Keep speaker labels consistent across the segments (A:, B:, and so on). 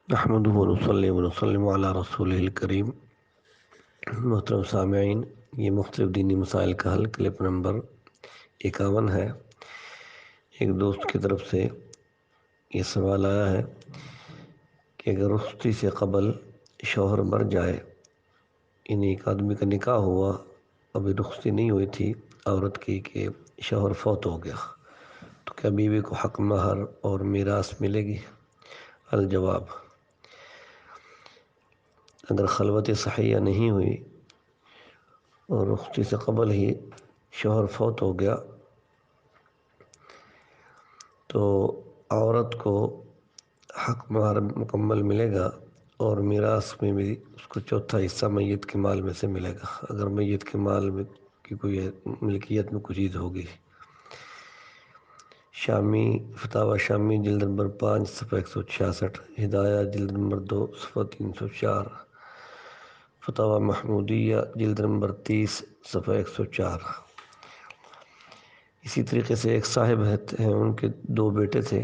A: نحمدہ ونصلی ونسلم علی رسولہ الکریم۔ محترم سامعین، یہ مختلف دینی مسائل کا حل کلپ نمبر 51 ہے۔ ایک دوست کی طرف سے یہ سوال آیا ہے کہ اگر رخصتی سے قبل شوہر مر جائے، یعنی ایک آدمی کا نکاح ہوا، ابھی رخصتی نہیں ہوئی تھی عورت کی کہ شوہر فوت ہو گیا، تو کیا بیوی کو حق مہر اور میراث ملے گی؟ الجواب: اگر خلوت صحیحہ نہیں ہوئی اور رخصتی سے قبل ہی شوہر فوت ہو گیا تو عورت کو حق مہر مکمل ملے گا، اور میراث میں بھی اس کو چوتھا حصہ میت کے مال میں سے ملے گا، اگر میت کے مال میں کی کوئی ملکیت میں کوئی چیز ہوگی۔ شامی فتاوی شامی جلد نمبر 5 صفحہ 166، ہدایہ جلد نمبر 2 صفحہ 304، فتاوی محمودیہ جلد نمبر 30 صفحہ 104۔ اسی طریقے سے ایک صاحب ہیں، ان کے 2 بیٹے تھے۔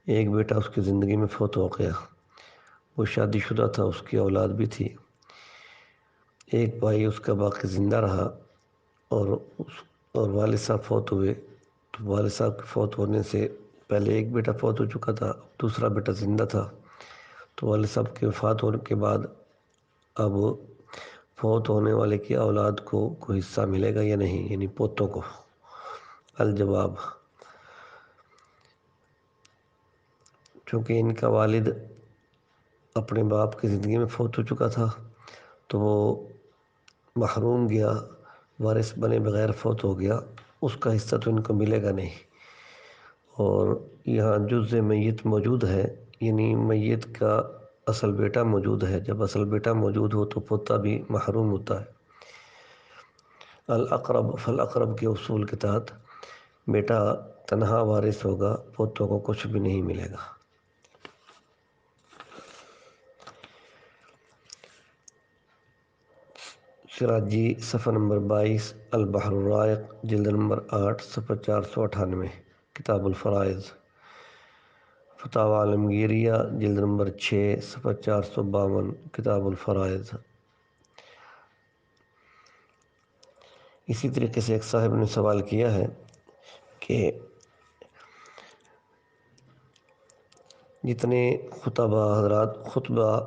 A: ایک بیٹا اس کی زندگی میں فوت ہو گیا، وہ شادی شدہ تھا، اس کی اولاد بھی تھی۔ ایک بھائی اس کا باقی زندہ رہا، اور والد صاحب فوت ہوئے، تو والد صاحب کے فوت ہونے سے پہلے ایک بیٹا فوت ہو چکا تھا، دوسرا بیٹا زندہ تھا۔ تو والد صاحب کے وفات ہونے کے بعد اب فوت ہونے والے کی اولاد کو کوئی حصہ ملے گا یا نہیں، یعنی پوتوں کو؟ الجواب: چونکہ ان کا والد اپنے باپ کی زندگی میں فوت ہو چکا تھا تو وہ محروم گیا، وارث بنے بغیر فوت ہو گیا، اس کا حصہ تو ان کو ملے گا نہیں۔ اور یہاں جزء میت موجود ہے، یعنی میت کا اصل بیٹا موجود ہے، جب اصل بیٹا موجود ہو تو پوتا بھی محروم ہوتا ہے۔ الاقرب فالاقرب کے اصول کے تحت بیٹا تنہا وارث ہوگا، پوتوں کو کچھ بھی نہیں ملے گا۔ سراجی صفحہ نمبر 22، البحر الرائق جلد نمبر 8 صفحہ 498، کتاب الفرائض، فتاوی عالمگیریہ جلد نمبر 6 صفحہ 452، کتاب الفرائض۔ اسی طریقے سے ایک صاحب نے سوال کیا ہے کہ جتنے خطبہ حضرات خطبہ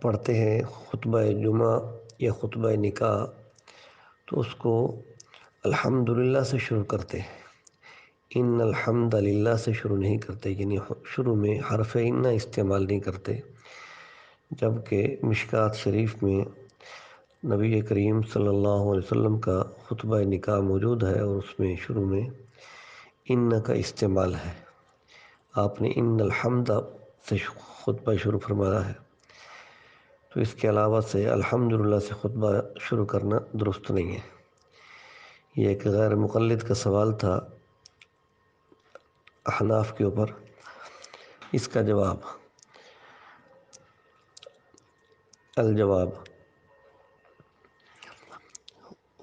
A: پڑھتے ہیں، خطبہ جمعہ یا خطبہ نکاح، تو اس کو الحمدللہ سے شروع کرتے ہیں، ان الحمد للہ سے شروع نہیں کرتے، یعنی شروع میں حرف ان استعمال نہیں کرتے، جبکہ مشکوٰۃ شریف میں نبی کریم صلی اللہ علیہ وسلم کا خطبہ نکاح موجود ہے، اور اس میں شروع میں ان کا استعمال ہے۔ آپ نے ان الحمد سے خطبہ شروع فرمایا ہے، تو اس کے علاوہ سے الحمدللہ سے خطبہ شروع کرنا درست نہیں ہے۔ یہ ایک غیر مقلد کا سوال تھا احناف کے اوپر۔ اس کا جواب: الجواب: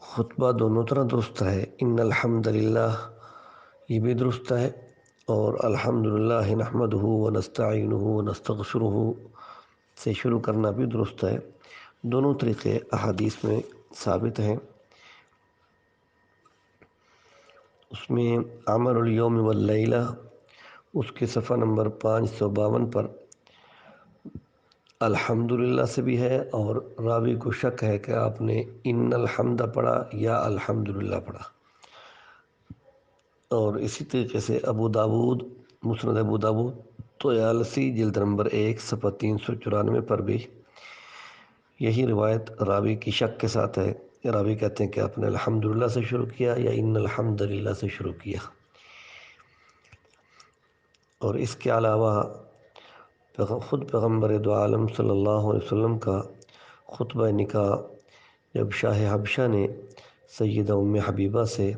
A: خطبہ دونوں طرح درست ہے، ان الحمدللہ یہ بھی درست ہے، اور الحمدللہ نحمدہ ونستعینہ ونستغفرہ سے شروع کرنا بھی درست ہے۔ دونوں طریقے احادیث میں ثابت ہیں۔ اس میں عمل الیوم واللیلہ، اس کے صفحہ نمبر 552 پر الحمدللہ سے بھی ہے، اور راوی کو شک ہے کہ آپ نے ان الحمد پڑھا یا الحمدللہ پڑھا۔ اور اسی طریقے سے ابو داود، مسند ابو داود طیالسی جلد نمبر 1 صفحہ 394 پر بھی یہی روایت راوی کی شک کے ساتھ ہے، راوی کہتے ہیں کہ آپ نے الحمدللہ سے شروع کیا یا ان الحمدللہ سے شروع کیا۔ اور اس کے علاوہ خود پیغمبر دو عالم صلی اللہ علیہ وسلم کا خطبہ نکاح جب شاہ حبشہ نے سیدہ ام حبیبہ سے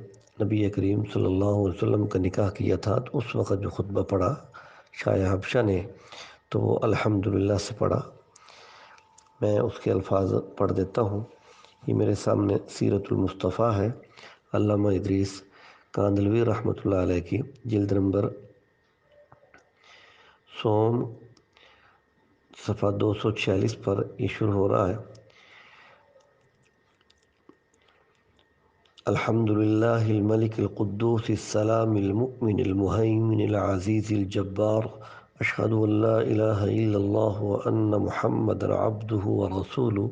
A: نبی کریم صلی اللہ علیہ وسلم کا نکاح کیا تھا، تو اس وقت جو خطبہ پڑھا شاہ حبشہ نے تو وہ الحمدللہ سے پڑھا۔ میں اس کے الفاظ پڑھ دیتا ہوں۔ یہ میرے سامنے سیرت المصطفیٰ ہے، علامہ ادریس کاندھلوی رحمۃ اللہ علیہ کی، جلد نمبر 100 صفحہ 246 پر یہ شروع ہو رہا ہے۔ الحمد للہ الملک القدوس السلام المؤمن المہیمن العزیز الجبار، اشہد ان لا الہ الا اللہ وان محمدا عبدہ ورسولہ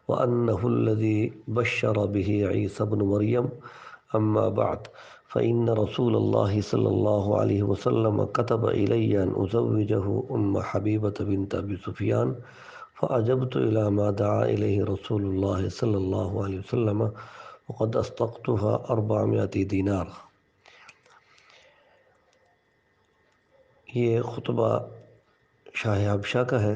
A: وانہ الذی بشر بہ عیسی ابن مریم، اما بعد فإن رسول اللہ صلی اللہ علیہ وسلم كتب إلي أن أزوجه حبیبة بنت أبي سفیان، فأجبت إلى ما دعا إليه رسول الله صلی اللہ علیہ وسلم وقد استقتها 400 دینار۔ یہ خطبہ شاہ حبشہ کا ہے۔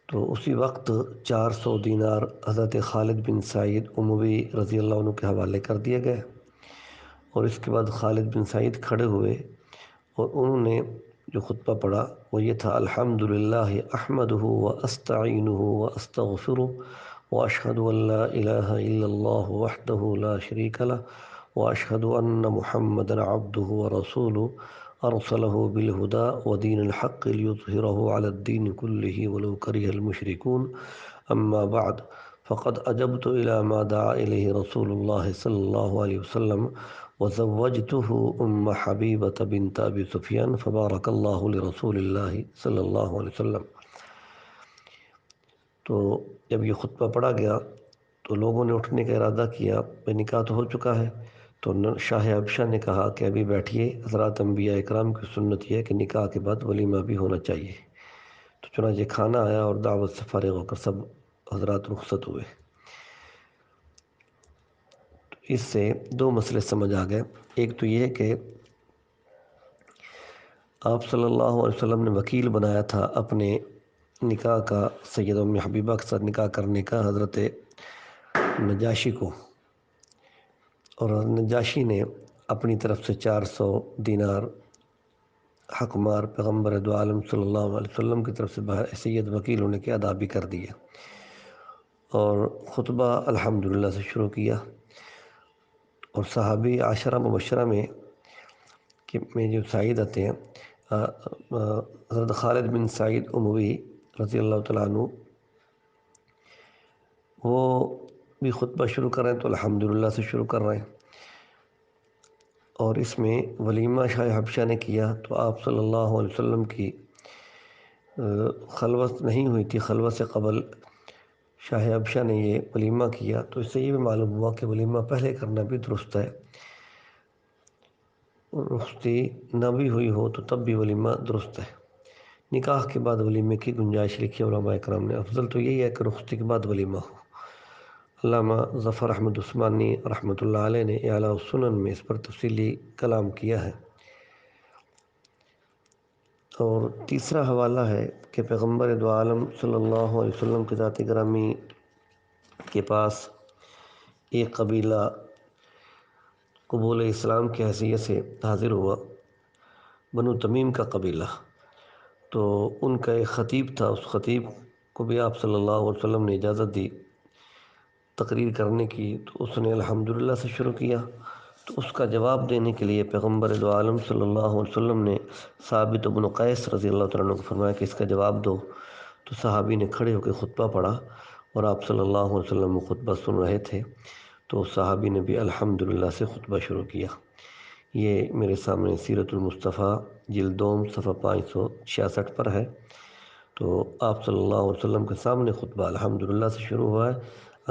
A: تو اسی وقت 400 دینار حضرت خالد بن سعید اموی رضی اللہ عنہ کے حوالے کر دیے گئے، اور اس کے بعد خالد بن سعید کھڑے ہوئے اور انہوں نے جو خطبہ پڑھا وہ یہ تھا: الحمدللہ احمدہ واستعینہ واستغفرہ واشہد ان لا الہ الا اللہ وحدہ لا شریک لہ واشہد ان محمدا عبدہ ورسولہ ارسلہ بالہدی ودین الحق لیظہرہ علی الدین کلہ ولو کرہ المشرکون، اما بعد فقد اجبت الى ما دعا الیہ رسول اللہ صلی اللہ علیہ وسلم وزوجته حبیبة بنت ابی سفیان فبارک اللہ لرسول اللہ صلی اللہ علیہ وسلم۔ تو جب یہ خطبہ پڑھا گیا تو لوگوں نے اٹھنے کا ارادہ کیا، نکاح تو ہو چکا ہے۔ تو شاہ حبشہ نے کہا کہ ابھی بیٹھیے، حضرات انبیاء اکرام کی سنت یہ ہے کہ نکاح کے بعد ولیمہ بھی ہونا چاہیے۔ تو چنانچہ کھانا آیا اور دعوت سے فارغ ہو کر سب حضرات رخصت ہوئے۔ تو اس سے دو مسئلے سمجھ آ گئے۔ ایک تو یہ کہ آپ صلی اللہ علیہ وسلم نے وکیل بنایا تھا اپنے نکاح کا، سید ام حبیبہ کے ساتھ نکاح کرنے کا، حضرت نجاشی کو، اور نجاشی نے اپنی طرف سے 400 دینار حق مار پیغمبر دو عالم صلی اللہ علیہ وسلم کی طرف سے سید وکیل ہونے کے ادا بھی کر دیے، اور خطبہ الحمدللہ سے شروع کیا۔ اور صحابی عشرہ مبشرہ میں جو سعید آتے ہیں، حضرت خالد بن سعید اموی رضی اللہ تعالیٰ عنہ، وہ بھی خطبہ شروع کر رہے ہیں تو الحمدللہ سے شروع کر رہے ہیں، اور اس میں ولیمہ شاہ حبشہ نے کیا۔ تو آپ صلی اللہ علیہ وسلم کی خلوت نہیں ہوئی تھی، خلوت سے قبل شاہ حبشہ نے یہ ولیمہ کیا، تو اس سے یہ بھی معلوم ہوا کہ ولیمہ پہلے کرنا بھی درست ہے، رخصتی نہ بھی ہوئی ہو تو تب بھی ولیمہ درست ہے۔ نکاح کے بعد ولیمے کی گنجائش لکھی علماء اکرام نے، افضل تو یہی ہے کہ رخصتی کے بعد ولیمہ ہو۔ علامہ ظفر احمد عثمانی رحمۃ اللہ علیہ نے اعلیٰ السنن میں اس پر تفصیلی کلام کیا ہے۔ اور تیسرا حوالہ ہے کہ پیغمبر دو عالم صلی اللہ علیہ وسلم کی ذات گرامی کے پاس ایک قبیلہ قبول اسلام کی حیثیت سے حاضر ہوا، بنو تمیم کا قبیلہ۔ تو ان کا ایک خطیب تھا، اس خطیب کو بھی آپ صلی اللہ علیہ وسلم نے اجازت دی تقریر کرنے کی، تو اس نے الحمدللہ سے شروع کیا۔ تو اس کا جواب دینے کے لیے پیغمبر دو عالم صلی اللہ علیہ وسلم نے ثابت بن قیس رضی اللہ تعالیٰ عنہ کو فرمایا کہ اس کا جواب دو۔ تو صحابی نے کھڑے ہو کے خطبہ پڑھا اور آپ صلی اللہ علیہ وسلم وہ خطبہ سن رہے تھے، تو صحابی نے بھی الحمدللہ سے خطبہ شروع کیا۔ یہ میرے سامنے سیرت المصطفیٰ جلد دوم صفحہ 566 پر ہے۔ تو آپ صلی اللہ علیہ وسلم کے سامنے خطبہ الحمدللہ سے شروع ہوا ہے۔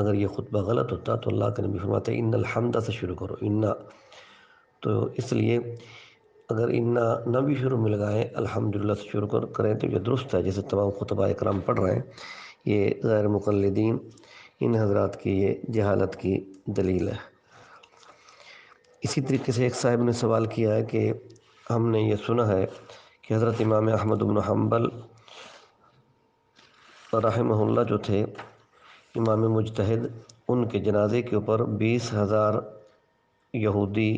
A: اگر یہ خطبہ غلط ہوتا تو اللہ کے نبی فرماتے ہیں ان الحمد سے شروع کرو، انا۔ تو اس لیے اگر انا نہ بھی شروع میں لگائیں، الحمدللہ سے شروع کریں تو یہ درست ہے، جیسے تمام خطبہ اکرام پڑھ رہے ہیں۔ یہ غیر مقلدین ان حضرات کی یہ جہالت کی دلیل ہے۔ اسی طریقے سے ایک صاحب نے سوال کیا ہے کہ ہم نے یہ سنا ہے کہ حضرت امام احمد بن حنبل رحمہ اللہ جو تھے امام مجتہد، ان کے جنازے کے اوپر 20,000 یہودی،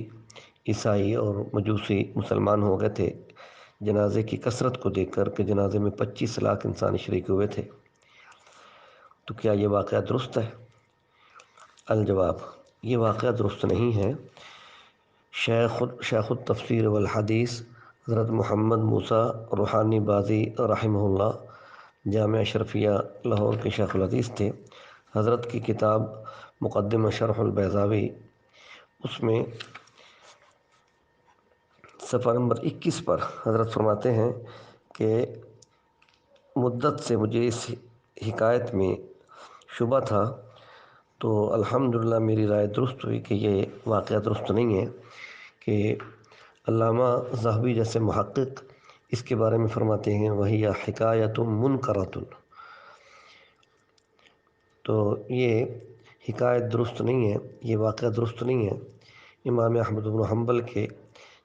A: عیسائی اور مجوسی مسلمان ہو گئے تھے، جنازے کی کثرت کو دیکھ کر کہ جنازے میں 25 لاکھ انسان شریک ہوئے تھے۔ تو کیا یہ واقعہ درست ہے؟ الجواب: یہ واقعہ درست نہیں ہے۔ شیخ التفسیر والحدیث حضرت محمد موسیٰ روحانی بازی رحمہ اللہ جامعہ اشرفیہ لاہور کے شیخ الحدیث تھے۔ حضرت کی کتاب مقدمہ شرح البیضاوی، اس میں صفحہ نمبر 21 پر حضرت فرماتے ہیں کہ مدت سے مجھے اس حکایت میں شبہ تھا، تو الحمدللہ میری رائے درست ہوئی کہ یہ واقعہ درست نہیں ہے، کہ علامہ ذہبی جیسے محقق اس کے بارے میں فرماتے ہیں وہی حکایت منکرۃ، تو یہ حکایت درست نہیں ہے، یہ واقعہ درست نہیں ہے۔ امام احمد بن حنبل کے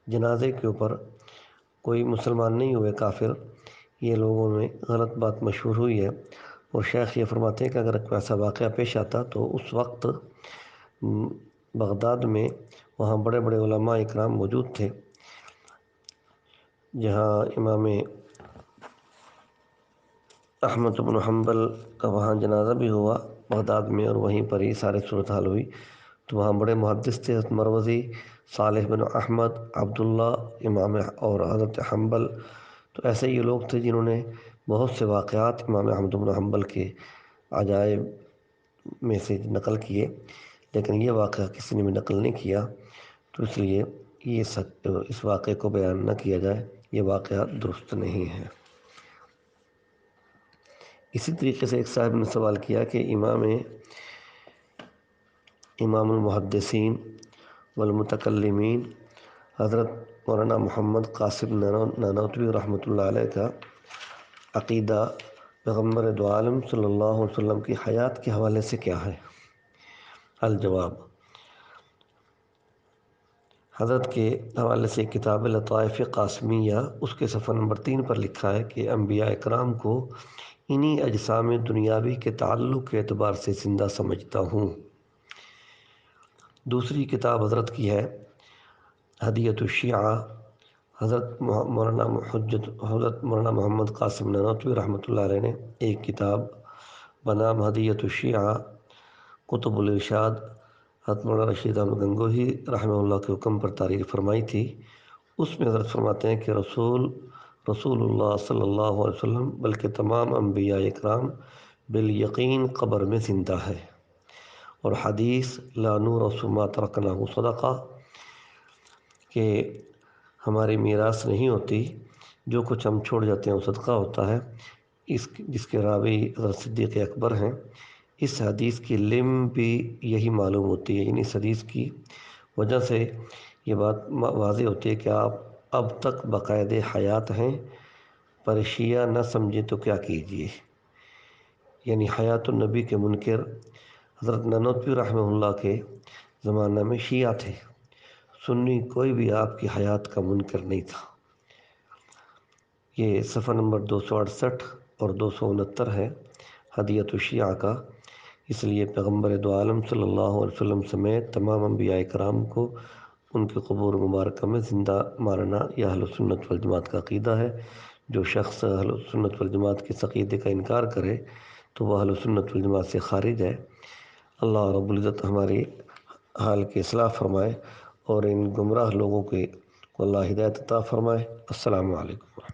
A: جنازے کے اوپر کوئی مسلمان نہیں ہوئے کافر، یہ لوگوں میں غلط بات مشہور ہوئی ہے، اور شیخ یہ فرماتے ہیں کہ اگر کوئی ایسا واقعہ پیش آتا تو اس وقت بغداد میں وہاں بڑے بڑے علماء اکرام موجود تھے، جہاں امام احمد بن حنبل کا وہاں جنازہ بھی ہوا بغداد میں، اور وہیں پر ہی سارے صورتحال ہوئی، تو وہاں بڑے محدث تھے، حضرت مروزی، صالح بن احمد، عبداللہ امام اور حضرت حنبل، تو ایسے یہ لوگ تھے جنہوں نے بہت سے واقعات امام احمد بن حنبل کے عجائب میں سے نقل کیے، لیکن یہ واقعہ کسی نے بھی نقل نہیں کیا، تو اس لیے اس واقعے کو بیان نہ کیا جائے، یہ واقعہ درست نہیں ہے۔ اسی طریقے سے ایک صاحب نے سوال کیا کہ امام المحدثین والمتکلمین حضرت مولانا محمد قاسم نانوتوی رحمۃ اللہ علیہ کا عقیدہ پیغمبر دو عالم صلی اللہ علیہ وسلم کی حیات کے حوالے سے کیا ہے؟ الجواب، حضرت کے حوالے سے کتاب لطائف قاسمیہ، اس کے صفحہ نمبر 3 پر لکھا ہے کہ انبیاء اکرام کو انہی اجسام دنیاوی کے تعلق کے اعتبار سے زندہ سمجھتا ہوں۔ دوسری کتاب حضرت کی ہے ہدیۃ الشیعہ، حضرت مولانا محمد قاسم نانوتوی رحمۃ اللہ علیہ نے ایک کتاب بنام ہدیۃ الشیعہ کتب الارشاد حضرت مولانا رشید احمد گنگوہی رحمہ اللہ کے حکم پر تحریر فرمائی تھی۔ اس میں حضرت فرماتے ہیں کہ رسول اللہ صلی اللہ علیہ وسلم بلکہ تمام انبیاء اکرام بالیقین قبر میں زندہ ہے، اور حدیث لا نورث ما ترکنہ صدقہ، کہ ہماری میراث نہیں ہوتی، جو کچھ ہم چھوڑ جاتے ہیں وہ صدقہ ہوتا ہے، جس کے راوی حضرت صدیق اکبر ہیں۔ اس حدیث کی لم بھی یہی معلوم ہوتی ہے، یعنی اس حدیث کی وجہ سے یہ بات واضح ہوتی ہے کہ آپ اب تک باقاعدہ حیات ہیں، پر شیعہ نہ سمجھے تو کیا کیجیے، یعنی حیات النبی کے منکر حضرت نانوتوی رحمہ اللہ کے زمانہ میں شیعہ تھے، سنی کوئی بھی آپ کی حیات کا منکر نہیں تھا۔ یہ صفحہ نمبر 268 اور 269 ہے ہدیۃ الشیعہ کا۔ اس لیے پیغمبر دو عالم صلی اللہ علیہ وسلم سمیت تمام انبیاء کرام کو ان کے قبور مبارکہ میں زندہ ماننا یہ اہل سنت والجماعت کا عقیدہ ہے۔ جو شخص اہل سنت والجماعت کے عقیدے کا انکار کرے تو وہ اہل سنت والجماعت سے خارج ہے۔ اللہ رب العزت ہماری حال کی اصلاح فرمائے، اور ان گمراہ لوگوں کو اللہ ہدایت عطا فرمائے۔ السلام علیکم۔